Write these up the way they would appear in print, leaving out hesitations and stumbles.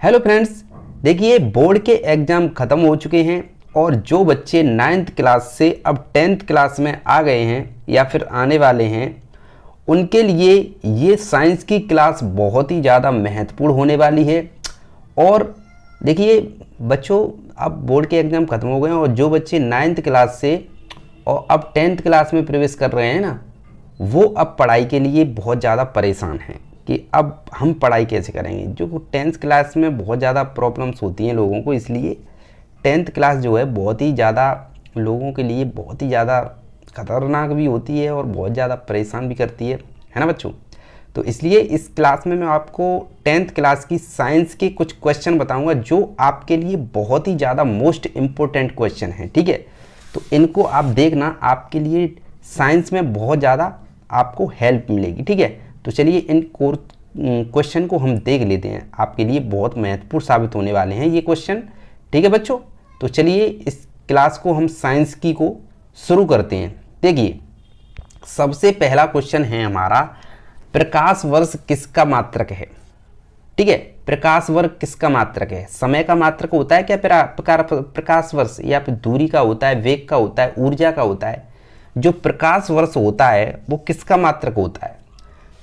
Hello friends, देखिए board के exam ख़त्म हो चुके हैं और जो बच्चे 9th क्लास से अब 10th क्लास में आ गए हैं या फिर आने वाले हैं, उनके लिए ये साइंस की क्लास बहुत ही ज़्यादा महत्वपूर्ण होने वाली है। और देखिए बच्चों, अब बोर्ड के एग्ज़ाम ख़त्म हो गए हैं और जो बच्चे 9th क्लास से और अब 10th क्लास में प्रवेश कर रहे हैं ना, वो अब पढ़ाई के लिए बहुत ज़्यादा परेशान हैं कि अब हम पढ़ाई कैसे करेंगे। जो 10th क्लास में बहुत ज़्यादा प्रॉब्लम्स होती हैं लोगों को, इसलिए 10th क्लास जो है बहुत ही ज़्यादा लोगों के लिए बहुत ही ज़्यादा ख़तरनाक भी होती है और बहुत ज़्यादा परेशान भी करती है ना बच्चों। तो इसलिए इस क्लास में मैं आपको 10th क्लास की साइंस के कुछ क्वेश्चन बताऊंगा जो आपके लिए बहुत ही ज़्यादा मोस्ट इम्पोर्टेंट क्वेश्चन हैं, ठीक है। तो इनको आप देखना, आपके लिए साइंस में बहुत ज़्यादा आपको हेल्प मिलेगी, ठीक है। तो चलिए इन क्वेश्चन को हम देख लेते हैं, आपके लिए बहुत महत्वपूर्ण साबित होने वाले हैं ये क्वेश्चन, ठीक है बच्चों। तो चलिए इस क्लास को हम साइंस की को शुरू करते हैं। देखिए सबसे पहला क्वेश्चन है हमारा, प्रकाश वर्ष किसका मात्रक है, ठीक है। प्रकाश वर्ष किसका मात्रक है? समय का मात्रक होता है क्या प्रकाश वर्ष, या फिर दूरी का होता है, वेग का होता है, ऊर्जा का होता है? जो प्रकाश वर्ष होता है वो किसका मात्रक होता है?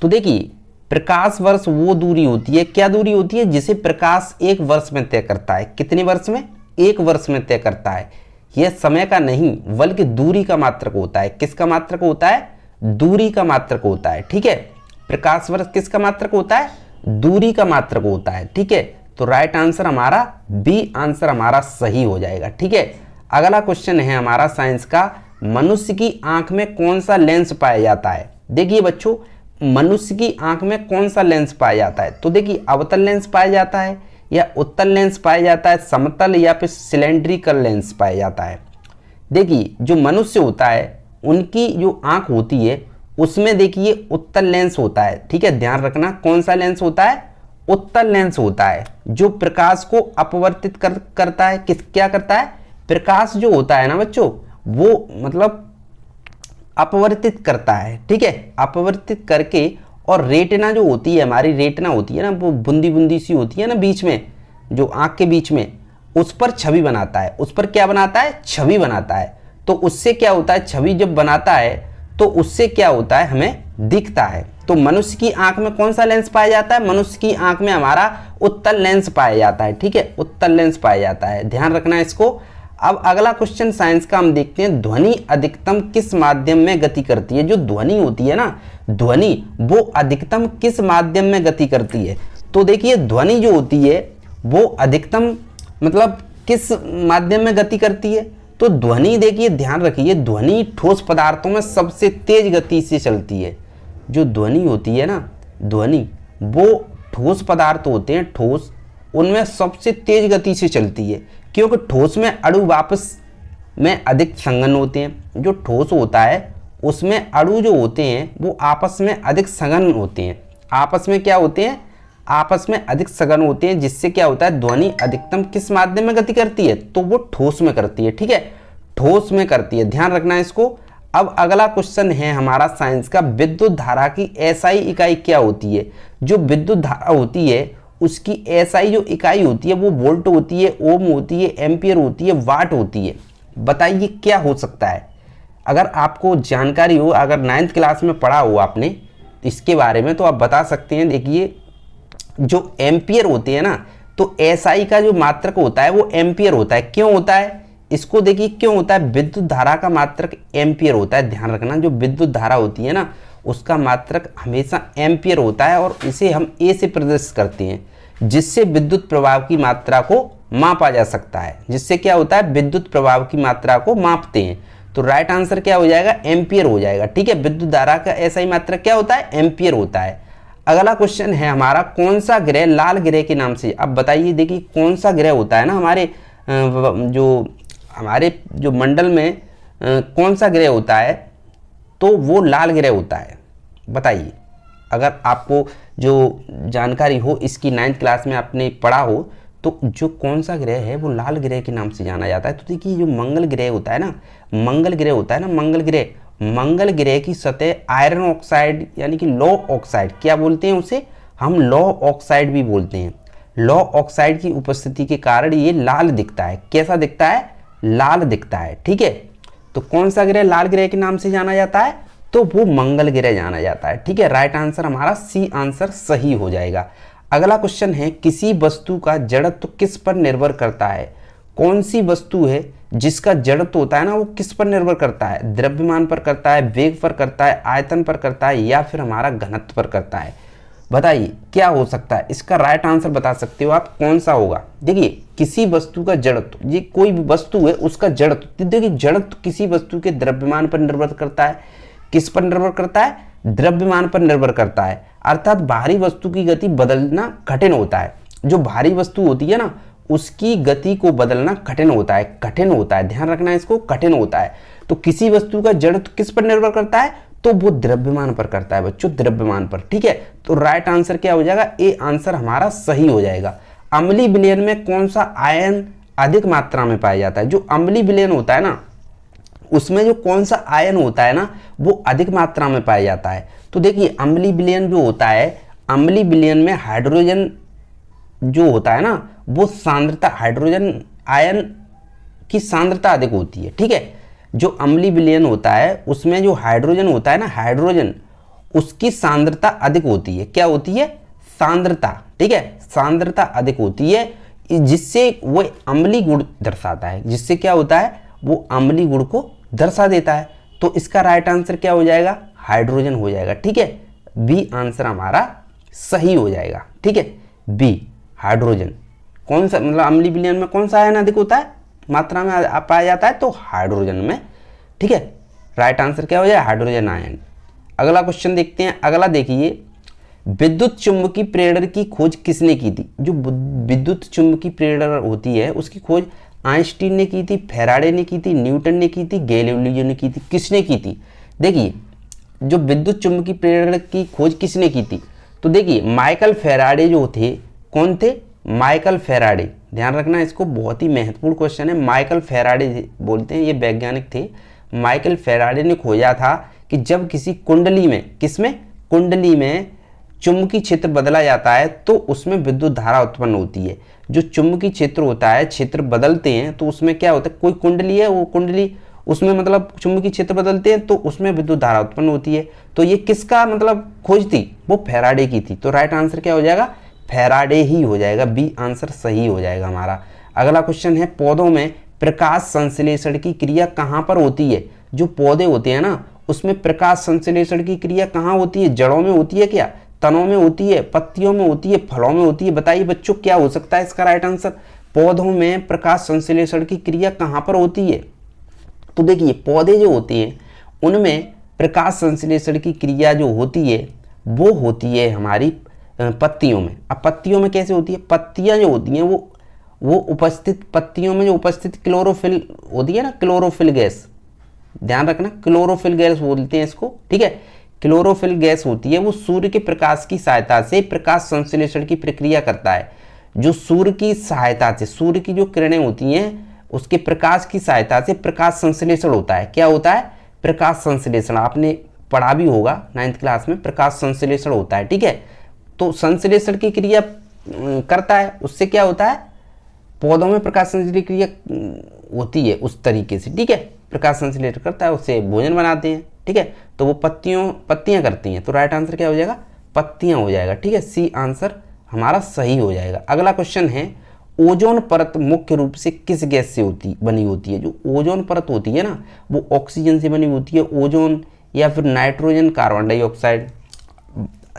तो देखिए प्रकाश वर्ष वो दूरी होती है, क्या दूरी होती है, जिसे प्रकाश एक वर्ष में तय करता है। कितने वर्ष में? एक वर्ष में तय करता है। यह समय का नहीं बल्कि दूरी का मात्रक होता है। किसका मात्रक होता है? दूरी का मात्रक होता है, ठीक है। प्रकाश वर्ष किसका मात्रक होता है? दूरी का मात्रक होता है, ठीक है। तो राइट आंसर हमारा बी आंसर हमारा सही हो जाएगा, ठीक है। अगला क्वेश्चन है हमारा साइंस का, मनुष्य की आंख में कौन सा लेंस पाया जाता है? देखिए बच्चों, मनुष्य की आंख में कौन सा लेंस पाया जाता है? तो देखिए अवतल लेंस पाया जाता है या उत्तल लेंस पाया जाता है, समतल या फिर सिलेंड्रिकल लेंस पाया जाता है। देखिए जो मनुष्य होता है उनकी जो आंख होती है उसमें देखिए उत्तल लेंस होता है, ठीक है। ध्यान रखना कौन सा लेंस होता है? उत्तल लेंस होता है, जो प्रकाश को अपवर्तित करता है। क्या करता है? प्रकाश जो होता है ना बच्चों, वो मतलब अपवर्तित करता है, ठीक है। अपवर्तित करके, और रेटिना जो होती है हमारी, रेटिना होती है ना, वो बूंदी बूंदी सी होती है ना बीच में, जो आंख के बीच में, उस पर छवि बनाता है। उस पर क्या बनाता है? छवि बनाता है। तो उससे क्या होता है? छवि जब बनाता है तो उससे क्या होता है? हमें दिखता है। तो मनुष्य की आंख में कौन सा लेंस पाया जाता है? मनुष्य की आंख में हमारा उत्तल लेंस पाया जाता है, ठीक है। उत्तल लेंस पाया जाता है, ध्यान रखना इसको। अब अगला क्वेश्चन साइंस का हम देखते हैं, ध्वनि अधिकतम किस माध्यम में गति करती है? जो ध्वनि होती है ना, ध्वनि वो अधिकतम किस माध्यम में गति करती है? तो देखिए ध्वनि जो होती है वो अधिकतम मतलब किस माध्यम में गति करती है? तो ध्वनि देखिए, ध्यान रखिए, ध्वनि ठोस पदार्थों में सबसे तेज गति से चलती है। जो ध्वनि होती है ना, ध्वनि वो ठोस पदार्थ होते हैं, ठोस, उनमें सबसे तेज गति से चलती है, क्योंकि ठोस में अणु आपस में अधिक संघन होते हैं। जो ठोस होता है उसमें अणु जो होते हैं वो आपस में अधिक सघन होते हैं। आपस में क्या होते हैं? आपस में अधिक सघन होते हैं, जिससे क्या होता है? ध्वनि अधिकतम किस माध्यम में गति करती है? तो वो ठोस में करती है, ठीक है, ठोस में करती है, ध्यान रखना इसको। अब अगला क्वेश्चन है हमारा साइंस का, विद्युत धारा की एसआई इकाई क्या होती है? जो विद्युत धारा होती है उसकी एसआई जो इकाई होती है वो वोल्ट होती है, ओम होती है, एम्पियर होती है, वाट होती है। बताइए क्या हो सकता है? अगर आपको जानकारी हो, अगर 9th क्लास में पढ़ा हो आपने इसके बारे में, तो आप बता सकते हैं। देखिए जो एम्पियर होते हैं ना, तो एसआई का जो मात्रक होता है वो एम्पियर होता है। क्यों होता है? इसको देखिए क्यों होता है? विद्युत धारा का मात्रक एम्पियर होता है, ध्यान रखना। जो विद्युत धारा होती है ना उसका मात्रक हमेशा एम्पियर होता है, और इसे हम ए से प्रदर्शित करते हैं, जिससे विद्युत प्रवाह की मात्रा को मापा जा सकता है। जिससे क्या होता है? विद्युत प्रवाह की मात्रा को मापते हैं। तो राइट आंसर क्या हो जाएगा? एम्पियर हो जाएगा, ठीक है। विद्युत धारा का एसआई मात्रक क्या होता है? एम्पियर होता है। अगला क्वेश्चन है हमारा, कौन सा ग्रह लाल ग्रह के नाम से? अब बताइए, देखिए कौन सा ग्रह होता है ना हमारे जो मंडल में कौन सा ग्रह होता है? तो वो लाल ग्रह होता है। बताइए, अगर आपको जो जानकारी हो इसकी 9th क्लास में आपने पढ़ा हो, तो जो कौन सा ग्रह है वो लाल ग्रह के नाम से जाना जाता है। तो देखिए जो मंगल ग्रह होता है ना, मंगल ग्रह की सतह आयरन ऑक्साइड यानी कि लौ ऑक्साइड, क्या बोलते हैं उसे? हम लौ ऑक्साइड भी बोलते हैं। लौ ऑक्साइड की उपस्थिति के कारण ये लाल दिखता है। कैसा दिखता है? लाल दिखता है। ठीक है, तो कौन सा ग्रह लाल ग्रह के नाम से जाना जाता है? तो वो मंगल ग्रह जाना जाता है। ठीक है, राइट आंसर हमारा सी आंसर सही हो जाएगा। अगला क्वेश्चन है, किसी वस्तु का जड़त्व किस पर निर्भर करता है? कौन सी वस्तु है जिसका जड़त्व होता है ना, वो किस पर निर्भर करता है? द्रव्यमान पर करता है, वेग पर करता है, आयतन पर करता है, या फिर हमारा घनत्व पर करता है? बताइए क्या हो सकता है? इसका राइट आंसर बता सकते हो आप, कौन सा होगा? देखिए, किसी वस्तु का जड़त्व, ये कोई भी वस्तु है उसका जड़त्व, तो देखिए जड़त्व किसी वस्तु के द्रव्यमान पर निर्भर करता है। किस पर निर्भर करता है? द्रव्यमान पर निर्भर करता है। अर्थात भारी वस्तु की गति बदलना कठिन होता है। जो भारी वस्तु होती है ना, उसकी गति को बदलना कठिन होता है, कठिन होता है, ध्यान रखना इसको, कठिन होता है। तो किसी वस्तु का जड़त्व किस पर निर्भर करता है? तो वो द्रव्यमान पर करता है बच्चों, द्रव्यमान पर। ठीक है, तो राइट आंसर क्या हो जाएगा? ए आंसर हमारा सही हो जाएगा। अम्लीय विलयन में कौन सा आयन अधिक मात्रा में पाया जाता है? जो अम्लीय विलयन होता है ना, उसमें जो कौन सा आयन होता है ना, वो अधिक मात्रा में पाया जाता है। तो देखिए, अम्लीय विलयन जो होता है, अम्लीय विलयन में हाइड्रोजन जो होता है ना, वो सांद्रता, हाइड्रोजन आयन की सांद्रता अधिक होती है। ठीक है, जो अम्लीय विलयन होता है उसमें जो हाइड्रोजन होता है ना, हाइड्रोजन, उसकी सांद्रता अधिक होती है। क्या होती है? सांद्रता। ठीक है, सांद्रता अधिक होती है, जिससे वो अम्लीय गुण दर्शाता है। जिससे क्या होता है? वो अम्लीय गुण को दर्शा देता है। तो इसका राइट आंसर क्या हो जाएगा? हाइड्रोजन हो जाएगा। ठीक है, बी आंसर हमारा सही हो जाएगा। ठीक है, बी हाइड्रोजन। कौन सा, मतलब अम्लीय विलयन में कौन सा आयन अधिक होता है, मात्रा में पाया जाता है? तो हाइड्रोजन में। ठीक है, राइट आंसर क्या हो जाए? Hydrogen ion. अगला क्वेश्चन देखते हैं। अगला देखिए, विद्युत चुंबकीय प्रेरण की खोज किसने की थी? जो विद्युत चुंबकीय प्रेरण होती है उसकी खोज आइंस्टीन ने की थी, फैराडे ने की थी, न्यूटन ने की थी, गैलीलियो ने की थी। किसने की थी? देखिए, जो विद्युत चुंबकीय प्रेरण की खोज किसने की थी? तो देखिए, माइकल फैराडे जो थे, कौन थे? Michael Faraday. ध्यान रखना इसको, बहुत ही महत्वपूर्ण क्वेश्चन है। माइकल फैराडे बोलते हैं, ये वैज्ञानिक थे। माइकल फैराडे ने खोजा था कि जब किसी कुंडली में, किसमें? कुंडली में चुंबकीय क्षेत्र बदला जाता है तो उसमें विद्युत धारा उत्पन्न होती है। जो चुंबकीय क्षेत्र होता है, क्षेत्र बदलते हैं तो उसमें क्या होता है? कोई कुंडली है, वो कुंडली, उसमें मतलब चुंबकीय क्षेत्र बदलते हैं तो उसमें विद्युत धारा उत्पन्न होती है। तो ये किसका मतलब खोज थी? वो फैराडे की थी। तो राइट आंसर क्या हो जाएगा? फैराडे ही हो जाएगा। बी आंसर सही हो जाएगा हमारा। अगला क्वेश्चन है, पौधों में प्रकाश संश्लेषण की क्रिया कहाँ पर होती है? जो पौधे होते हैं ना, उसमें प्रकाश संश्लेषण की क्रिया कहाँ होती है? जड़ों में होती है क्या? तनों में होती है? पत्तियों में होती है? फलों में होती है? बताइए बच्चों क्या हो सकता है इसका राइट आंसर? पौधों में प्रकाश संश्लेषण की क्रिया कहाँ पर होती है? तो देखिए, पौधे जो होते हैं उनमें प्रकाश संश्लेषण की क्रिया जो होती है वो होती है हमारी पत्तियों में। अब पत्तियों में कैसे होती है? पत्तियां जो होती हैं वो उपस्थित, पत्तियों में जो उपस्थित क्लोरोफिल होती है ना, क्लोरोफिल गैस, ध्यान रखना, क्लोरोफिल गैस बोलते हैं इसको। ठीक है, क्लोरोफिल गैस होती है, वो सूर्य के प्रकाश की सहायता से प्रकाश संश्लेषण की प्रक्रिया करता है। जो सूर्य की सहायता से, सूर्य की जो किरणें होती हैं उसके प्रकाश की सहायता से प्रकाश संश्लेषण होता है। क्या होता है? प्रकाश संश्लेषण। आपने पढ़ा भी होगा 9th क्लास में, प्रकाश संश्लेषण होता है। ठीक है, तो संश्लेषण की क्रिया करता है, उससे क्या होता है? पौधों में प्रकाश संश्लेषण की क्रिया होती है उस तरीके से। ठीक है, प्रकाश संश्लेषण करता है, उससे भोजन बनाते हैं। ठीक है, तो वो पत्तियां करती हैं। तो राइट आंसर क्या हो जाएगा? पत्तियां हो जाएगा। ठीक है, सी आंसर हमारा सही हो जाएगा। अगला क्वेश्चन है, ओजोन परत मुख्य रूप से किस गैस से बनी होती है? जो ओजोन परत होती है ना, वो ऑक्सीजन से बनी होती है, ओजोन या फिर नाइट्रोजन, कार्बन डाइऑक्साइड।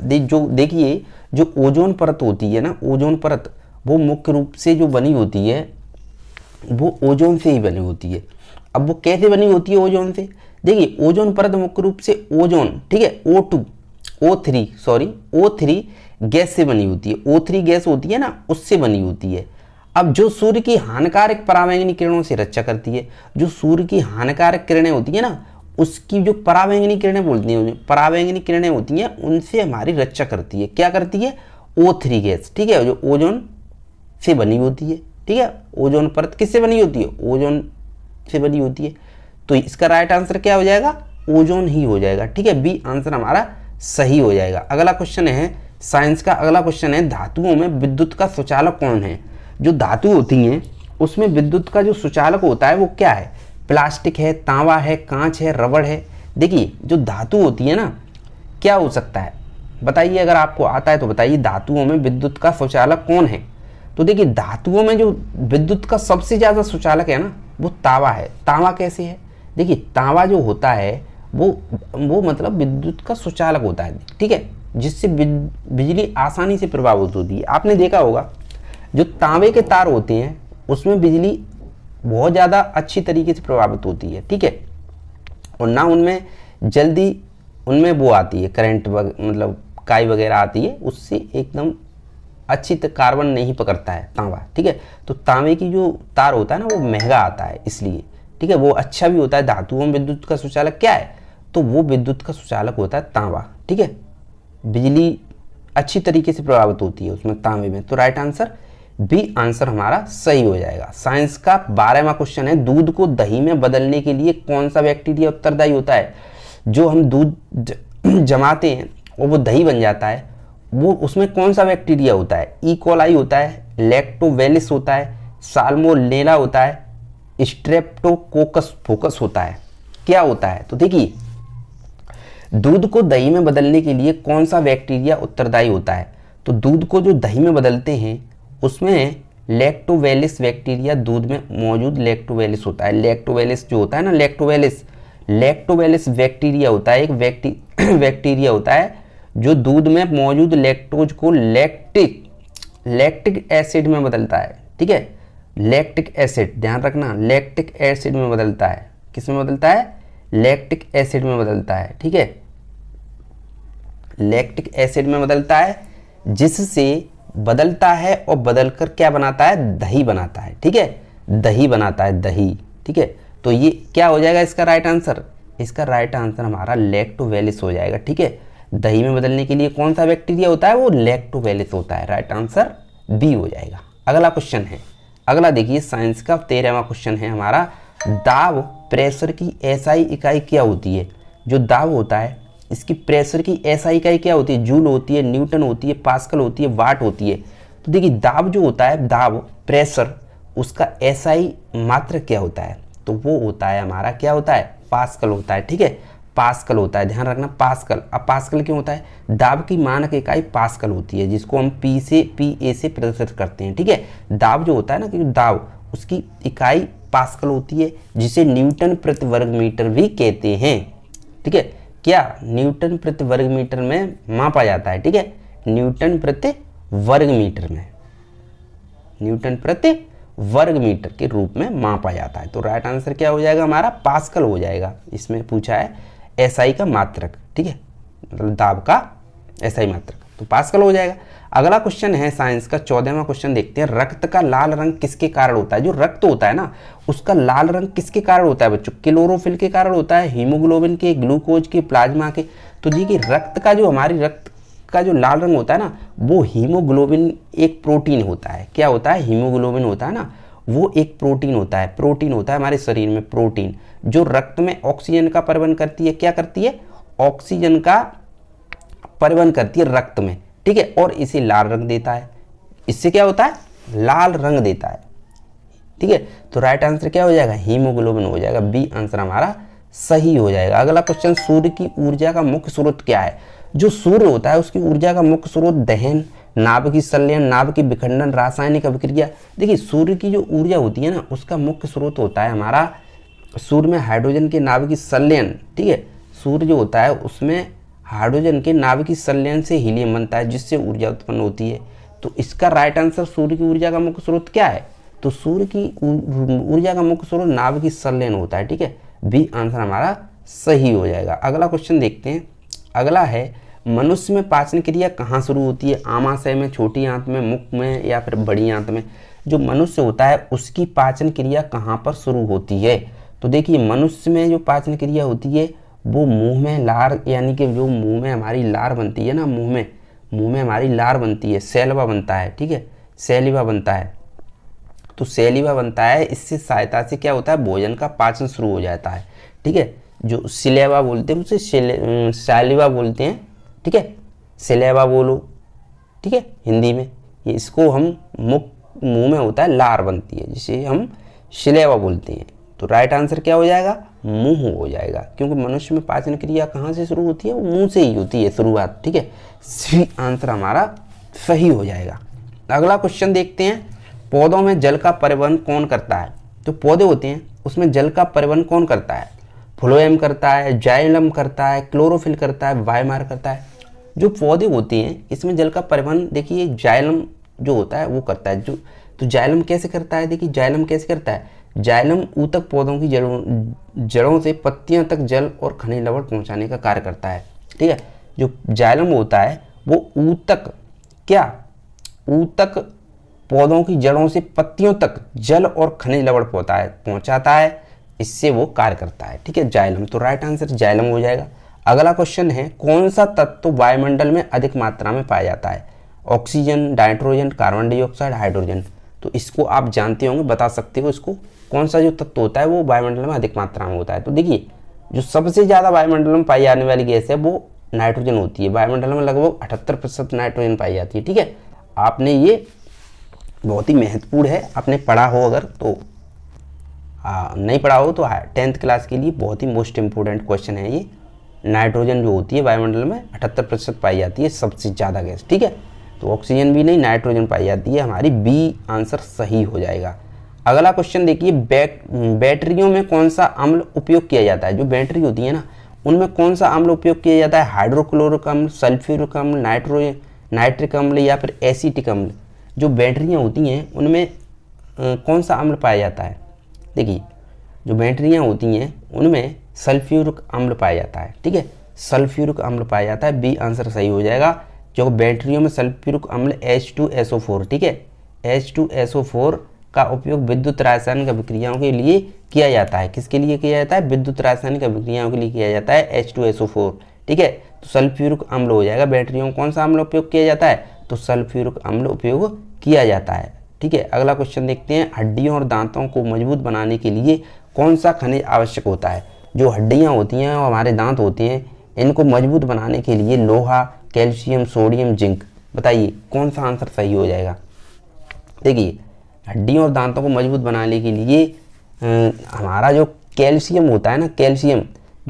देखिए, जो ओजोन परत होती है ना, ओजोन परत वो मुख्य रूप से जो बनी होती है वो ओजोन से ही बनी होती है। अब वो कैसे बनी होती है ओजोन से? देखिए, ओजोन परत मुख्य रूप से ओजोन, ठीक है, O3 गैस से बनी होती है। O3 गैस होती है ना, उससे बनी होती है। अब जो सूर्य की हानिकारक पराबैंगनी किरणों से रक्षा करती है, जो सूर्य की हानिकारक किरणें होती है ना, उसकी जो पराबैंगनी किरणें बोलती हैं, पराबैंगनी किरणें होती हैं, उनसे हमारी रक्षा करती है। क्या करती है? O3 gas. ठीक है, जो ओजोन से बनी होती है। ठीक है, ओजोन परत किससे बनी होती है? ओजोन से बनी होती है। तो इसका राइट आंसर क्या हो जाएगा? ओजोन ही हो जाएगा। ठीक है, बी आंसर हमारा सही हो जाएगा। अगला क्वेश्चन है, साइंस का अगला क्वेश्चन है, धातुओं में विद्युत का सुचालक कौन है? जो धातु होती हैं उसमें विद्युत का जो सुचालक होता है वो क्या है? प्लास्टिक है, तांबा है, कांच है, रबड़ है। देखिए जो धातु होती है ना, क्या हो सकता है बताइए, अगर आपको आता है तो बताइए, धातुओं में विद्युत का सुचालक कौन है? तो देखिए धातुओं में जो विद्युत का सबसे ज़्यादा सुचालक है ना, वो तांबा है। तांबा कैसे है? देखिए तांबा जो होता है वो मतलब विद्युत का सुचालक होता है, ठीक है, जिससे बिजली आसानी से प्रभावित होती है। आपने देखा होगा जो तांबे के तार होते हैं उसमें बिजली बहुत ज़्यादा अच्छी तरीके से प्रभावित होती है, ठीक है, और ना उनमें जल्दी उनमें वो आती है करंट मतलब काई वगैरह आती है, उससे एकदम अच्छी कार्बन नहीं पकड़ता है तांबा, ठीक है। तो तांबे की जो तार होता है ना वो महंगा आता है इसलिए, ठीक है, वो अच्छा भी होता है। धातुओं में विद्युत का सुचालक क्या है? तो वो विद्युत का सुचालक होता है तांबा, ठीक है। बिजली अच्छी तरीके से प्रभावित होती है उसमें तांबे में। तो राइट आंसर बी आंसर हमारा सही हो जाएगा। साइंस का 12वां क्वेश्चन है, दूध को दही में बदलने के लिए कौन सा बैक्टीरिया उत्तरदायी होता है? जो हम दूध जमाते हैं और वो दही बन जाता है, वो उसमें कौन सा बैक्टीरिया होता है? ई कोलाई होता है, लैक्टोबैसिलस होता है, साल्मोनेला होता है, स्ट्रेप्टोकोकस फोकस होता है, क्या होता है? तो देखिए दूध को दही में बदलने के लिए कौन सा बैक्टीरिया उत्तरदायी होता है? तो दूध को जो दही में बदलते हैं उसमें लैक्टोबैसिलस बैक्टीरिया दूध में मौजूद लैक्टोबैसिलस होता है। लैक्टोबैसिलस जो होता है ना, लैक्टोबैसिलस बैक्टीरिया होता है, एक बैक्टीरिया होता है जो दूध में मौजूद लैक्टोज को लैक्टिक एसिड में बदलता है, ठीक है। लैक्टिक एसिड, ध्यान रखना, लैक्टिक एसिड में बदलता है। किस में बदलता है? लैक्टिक एसिड में बदलता है, ठीक है, लैक्टिक एसिड में बदलता है, जिससे बदलता है और बदलकर क्या बनाता है? दही बनाता है, ठीक है, दही बनाता है, दही, ठीक है। तो ये क्या हो जाएगा इसका राइट आंसर? इसका राइट आंसर हमारा लैक्टोबैसिलस हो जाएगा, ठीक है। दही में बदलने के लिए कौन सा बैक्टीरिया होता है? वो लैक्टोबैसिलस होता है। राइट आंसर बी हो जाएगा। अगला क्वेश्चन है, अगला देखिए साइंस का 13वां क्वेश्चन है हमारा, दाब प्रेशर की एसआई इकाई क्या होती है? जो दाब होता है इसकी प्रेशर की एसआई इकाई क्या होती है? जूल होती है, न्यूटन होती है, पास्कल होती है, वाट होती है। तो देखिए दाब जो होता है, दाब प्रेशर, उसका एसआई मात्रक क्या होता है? तो वो होता है हमारा क्या होता है? पास्कल होता है, ठीक है, पास्कल होता है, ध्यान रखना पास्कल। अब पास्कल क्यों होता है? दाब की मानक इकाई पास्कल होती है, जिसको हम पी ए से प्रदर्शित करते हैं, ठीक है। दाब जो होता है ना, कि दाब उसकी इकाई पास्कल होती है, जिसे न्यूटन प्रति वर्ग मीटर भी कहते हैं, ठीक है। क्या? न्यूटन प्रति वर्ग मीटर में मापा जाता है, ठीक है, न्यूटन प्रति वर्ग मीटर में, न्यूटन प्रति वर्ग मीटर के रूप में मापा जाता है। तो राइट आंसर क्या हो जाएगा हमारा? पास्कल हो जाएगा। इसमें पूछा है एसआई का मात्रक, ठीक है, मतलब दाब का एसआई मात्रक, तो पास्कल हो जाएगा। अगला क्वेश्चन है साइंस का 14वां क्वेश्चन, देखते हैं, रक्त का लाल रंग किसके कारण होता है? जो रक्त होता है ना उसका लाल रंग किसके कारण होता है बच्चों? क्लोरोफिल के कारण होता है, हीमोग्लोबिन के, ग्लूकोज के, प्लाज्मा के। तो देखिए रक्त का जो हमारी रक्त का जो लाल रंग होता है ना, वो हीमोग्लोबिन एक प्रोटीन होता है। क्या होता है? हीमोग्लोबिन होता है ना, वो एक प्रोटीन होता है, प्रोटीन होता है हमारे शरीर में, प्रोटीन जो रक्त में ऑक्सीजन का परिवहन करती है। क्या करती है? ऑक्सीजन का परिवहन करती है रक्त में, ठीक है, और इसे लाल रंग देता है। इससे क्या होता है? लाल रंग देता है, ठीक है। तो राइट आंसर क्या हो जाएगा? हीमोग्लोबिन हो जाएगा। बी आंसर हमारा सही हो जाएगा। अगला क्वेश्चन, सूर्य की ऊर्जा का मुख्य स्रोत क्या है? जो सूर्य होता है उसकी ऊर्जा का मुख्य स्रोत दहन, नाभ की संलयन, नाभ की विखंडन, रासायनिक अभिक्रिया। देखिए सूर्य की जो ऊर्जा होती है ना, उसका मुख्य स्रोत होता है हमारा सूर्य में हाइड्रोजन के नाभ की संलयन, ठीक है। सूर्य जो होता है उसमें हाइड्रोजन के नाभ की संलयन से हीलियम बनता है, जिससे ऊर्जा उत्पन्न होती है। तो इसका राइट आंसर सूर्य की ऊर्जा का मुख्य स्रोत क्या है? तो सूर्य की ऊर्जा का मुख्य स्रोत नाभ की संलयन होता है, ठीक है। बी आंसर हमारा सही हो जाएगा। अगला क्वेश्चन देखते हैं। अगला है, मनुष्य में पाचन क्रिया कहाँ शुरू होती है? आमाशय में, छोटी आंत में, मुख में, या फिर बड़ी आंत में? जो मनुष्य होता है उसकी पाचन क्रिया कहाँ पर शुरू होती है? तो देखिए मनुष्य में जो पाचन क्रिया होती है वो मुंह में लार, यानी कि जो मुंह में हमारी लार बनती है ना, मुंह में हमारी लार बनती है, सैलिवा बनता है, ठीक है, सैलिवा बनता है। तो सैलिवा बनता है, इससे सहायता से क्या होता है? भोजन का पाचन शुरू हो जाता है, ठीक है। जो सिलेवा बोलते हैं उसे सैलिवा बोलते हैं, ठीक है, सिलेवा बोलो, ठीक है, हिंदी में ये इसको हम मुंह में होता है लार बनती है, जिसे हम शिलेवा बोलते हैं। तो राइट आंसर क्या हो जाएगा, मुंह हो जाएगा, क्योंकि मनुष्य में पाचन क्रिया कहाँ से शुरू होती है, वो मुंह से ही होती है शुरुआत। ठीक है, सी आंसर हमारा सही हो जाएगा। अगला क्वेश्चन देखते हैं, पौधों में जल का परिवहन कौन करता है। जो पौधे होते हैं उसमें जल का परिवहन कौन करता है, फ्लोएम करता है, जाइलम करता है, क्लोरोफिल करता है, वायमार करता है। जो पौधे होते हैं इसमें जल का परिवहन देखिए जाइलम जो होता है वो करता है। जो तो जाइलम कैसे करता है, देखिए जाइलम कैसे करता है, जाइलम ऊतक पौधों की जड़ों से पत्तियों तक जल और खनिज लवण पहुंचाने का कार्य करता है। ठीक है, जो जाइलम होता है वो ऊतक पौधों की जड़ों से पत्तियों तक जल और खनिज लवण पहुंचाता है, इससे वो कार्य करता है। ठीक है, जाइलम। तो राइट आंसर जाइलम हो जाएगा। अगला क्वेश्चन है, कौन सा तत्व वायुमंडल में अधिक मात्रा में पाया जाता है, oxygen, nitrogen, carbon dioxide, hydrogen. तो इसको आप जानते होंगे, बता सकते हो इसको, कौन सा जो तत्व होता है वो वायुमंडल में अधिक मात्रा में होता है। तो देखिए जो सबसे ज़्यादा वायुमंडल में पाई जाने वाली गैस है वो नाइट्रोजन होती है। वायुमंडल में लगभग 78% नाइट्रोजन पाई जाती है। ठीक है, आपने ये बहुत ही महत्वपूर्ण है, आपने पढ़ा हो अगर तो, नहीं पढ़ा हो तो 10th क्लास के लिए बहुत ही मोस्ट इम्पोर्टेंट क्वेश्चन है ये। नाइट्रोजन जो होती है वायुमंडल में 78% पाई जाती है सबसे ज़्यादा गैस। ठीक है, तो ऑक्सीजन भी नहीं, नाइट्रोजन पाई जाती है। हमारी बी आंसर सही हो जाएगा। अगला क्वेश्चन देखिए, बैटरियों में कौन सा अम्ल उपयोग किया जाता है। जो बैटरी होती है ना उनमें कौन सा अम्ल उपयोग किया जाता है, हाइड्रोक्लोरिक अम्ल, सल्फ्यूरिक अम्ल, नाइट्रिक अम्ल या फिर एसिटिक अम्ल। जो बैटरियाँ होती हैं उनमें कौन सा अम्ल पाया जाता है, देखिए जो बैटरियाँ होती हैं उनमें सल्फ्यूरिक अम्ल पाया जाता है। ठीक है, सल्फ्यूरिक अम्ल पाया जाता है, बी आंसर सही हो जाएगा। जो बैटरियों में सल्फ्यूरिक अम्ल H2SO4, ठीक है, H2SO4 का उपयोग विद्युत रासायनिक अभिक्रियाओं के लिए किया जाता है। किसके लिए किया जाता है, विद्युत रासायनिक अभिक्रियाओं के लिए किया जाता है H2SO4। ठीक है, तो सल्फ्यूरिक अम्ल हो जाएगा। बैटरियों में कौन सा अम्ल उपयोग किया जाता है, तो सल्फ्यूरिक अम्ल उपयोग किया जाता है। ठीक है, अगला क्वेश्चन देखते हैं, हड्डियों और दांतों को मजबूत बनाने के लिए कौन सा खनिज आवश्यक होता है। जो हड्डियां होती हैं और हमारे दांत होते हैं इनको मजबूत बनाने के लिए लोहा, कैल्शियम, सोडियम, जिंक। बताइए कौन सा आंसर सही हो जाएगा। देखिए हड्डियों और दांतों को मजबूत बनाने के लिए हमारा जो कैल्शियम होता है ना,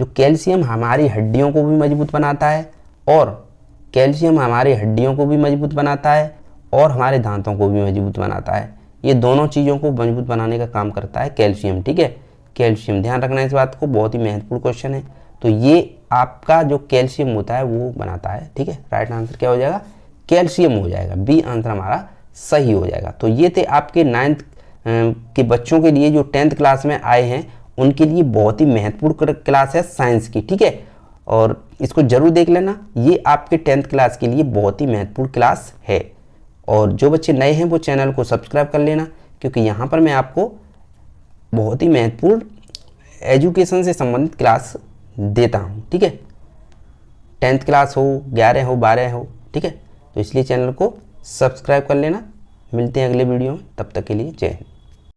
कैल्शियम हमारी हड्डियों को भी मजबूत बनाता है, और कैल्शियम हमारी हड्डियों को भी मजबूत बनाता है और हमारे दांतों को भी मजबूत बनाता है। ये दोनों चीज़ों को मजबूत बनाने का काम करता है कैल्शियम। ठीक है, कैल्शियम, ध्यान रखना इस बात को, बहुत ही महत्वपूर्ण क्वेश्चन है। तो ये आपका जो कैल्शियम होता है वो बनाता है। ठीक है, राइट आंसर क्या हो जाएगा, कैल्शियम हो जाएगा, बी आंसर हमारा सही हो जाएगा। तो ये थे आपके 9th के बच्चों के लिए जो 10th क्लास में आए हैं, उनके लिए बहुत ही महत्वपूर्ण क्लास है साइंस की। ठीक है, और इसको जरूर देख लेना, ये आपके 10th क्लास के लिए बहुत ही महत्वपूर्ण क्लास है। और जो बच्चे नए हैं वो चैनल को सब्सक्राइब कर लेना, क्योंकि यहाँ पर मैं आपको बहुत ही महत्वपूर्ण एजुकेशन से संबंधित क्लास देता हूँ। ठीक है, 10th क्लास हो, 11 हो, 12 हो। ठीक है, तो इसलिए चैनल को सब्सक्राइब कर लेना। मिलते हैं अगले वीडियो में, तब तक के लिए जय हिंद।